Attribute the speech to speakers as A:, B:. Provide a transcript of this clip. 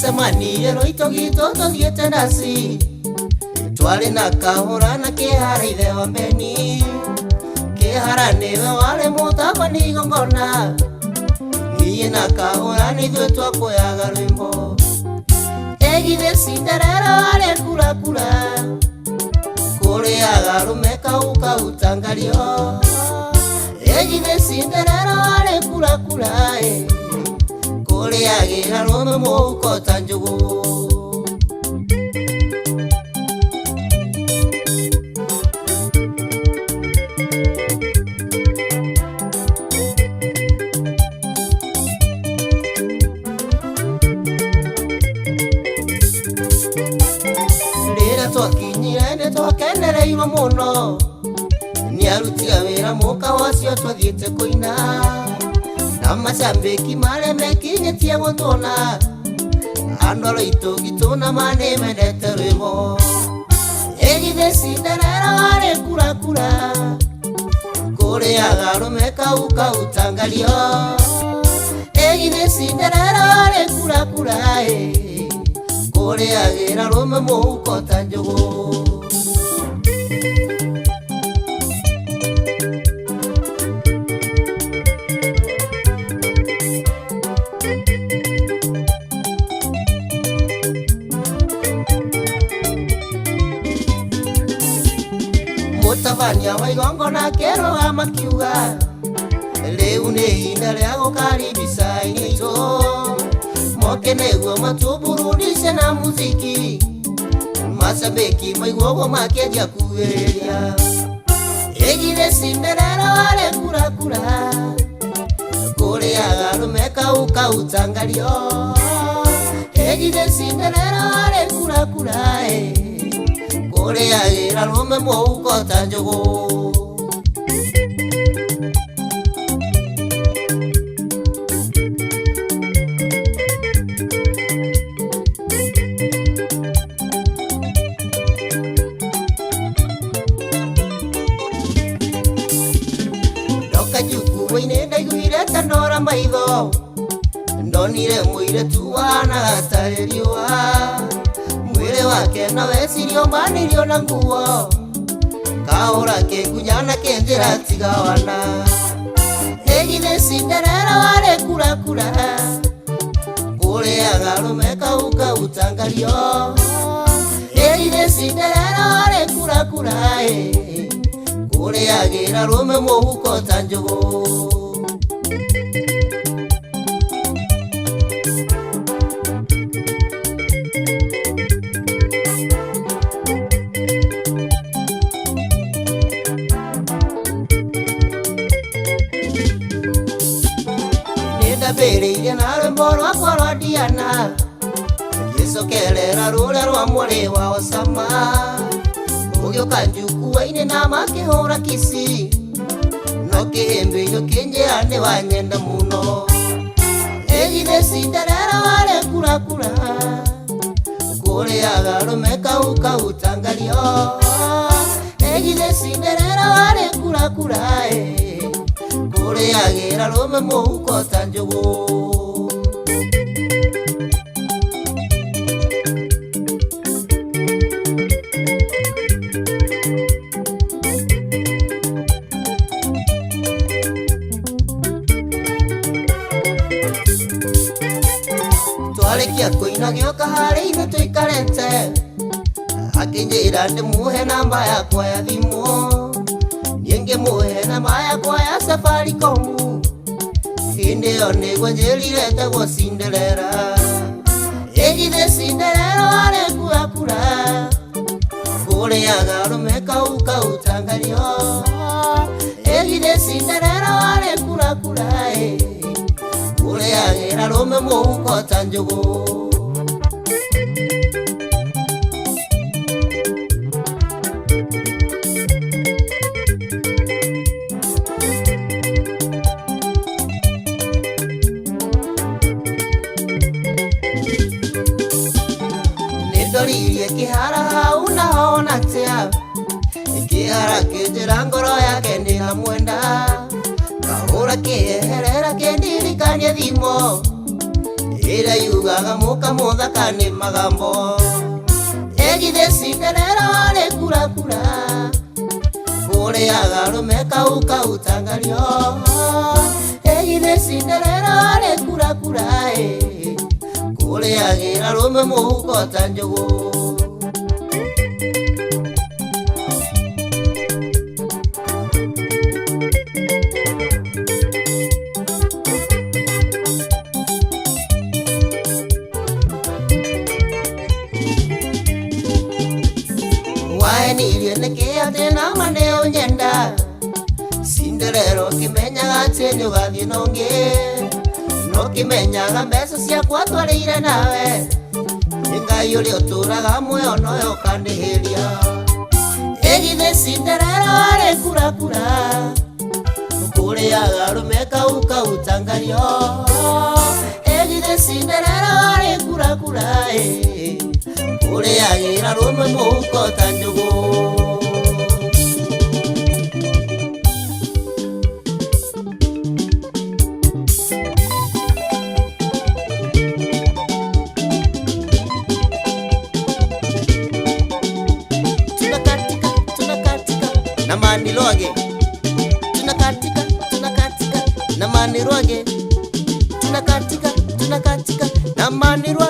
A: Twacemanire roito gitu tuthiete ndaci twari na kahura na kihara ithe wa Beni kihara niwe wari mutabani igongona niĩ na kahura nithuĩ twakuoyaga rwĩmbo egithe Cinderella wari kurakura kũrĩaga rũme kau kautangario egithe Cinderella wari kurakura kũrĩagĩra rũme mũhuko ta njũgũ twakinyire twakenereirwo mũno nĩ aruti a wĩra mũka wacio twathiĩte kũina na macambĩki marĩa mekinyĩtie gũtũona andũ aitũ gitũna manĩ mendete rwĩmbo egithe Cinderella warĩ kurakura kũrĩaga rũme kau kautangario egithe Cinderella warĩ kurakura kũrĩagĩra rũme mũhuko ta njũgũ mũtabania wa igongona kĩrũga makiuga rĩu nĩ ihinda rĩa gũkaribisha-inĩ aitũ moke nĩguo matũburudishe na muziki macambĩki maigua ũguo makĩanjia kuugĩrĩria egithe Cinderella warĩ kurakura kũrĩaga rũme kau kautangario egithe Cinderella warĩ kurakura kũrĩagĩra rũme mũhuko ta njũgũ ndaiguire ta ndora maitho ndonire mũirĩtu wahanaga tarĩ riũa mwĩrĩ wake na weciria ũmbanĩrio na nguo kahũra kĩngunyana kĩnjĩra tiga wana egithe Cinderella warĩ kurakura kũrĩaga rũme kau kautangario egithe Cinderella warĩ kurakura kũrĩagĩra rũme mũhuko ta njũgũ nĩndambĩrĩirie na rwĩmbo rwakwa rwa Diana ngĩcokerera rũrĩa rwa mwarĩ wa Osama ũgĩũka njukua-inĩ na makĩhũra kisi no kĩhĩmbĩirio kĩnjĩra nĩ wanyenda mũno egithe Cinderella warĩ kurakura kũrĩaga rũme kau kautangario egithe Cinderella warĩ kurakura kũrĩagĩra rũme mũhuko ta njũgũ twarĩkia kũina gĩoka harĩ-inĩ tũikarĩte akĩnjĩra ndĩmũhe namba yakwa ya thimũ niĩ ngĩmũhe namba yakwa ya Safaricom hĩndĩ ĩyo nĩguo njĩrire ndegwo Cinderella egithe Cinderella warĩ kurakura kũrĩaga rũme kau kautangario egithe Cinderella warĩ kurakura kũrĩagĩra rũme mũhuko ta njũgũ nĩndoririe kĩhara hau naho natia kĩhara kĩnjĩra ngoro yake ndĩramwenda kahũra kĩeherera kĩndirikanie thimo ira yugaga muka muthaka ni magambo egithe Cinderella wale kura kura kure agarume kau tangario egithe Cinderella wale kura kura kure agira rume muhuko tanjugu na mane onyenda Cinderella kimenya gatenyo gathie nonge no kimenya gambesa cia kwatwarire nawe Ngai uri uturaga muoyo noyo kandihiria egithe Cinderella wale kura kura kure agarume kau tangario egithe Cinderella wale kura kura kure agira rume muhuko tanjugu Namaniroge tunakatika namaniroge tunakatika namanirwa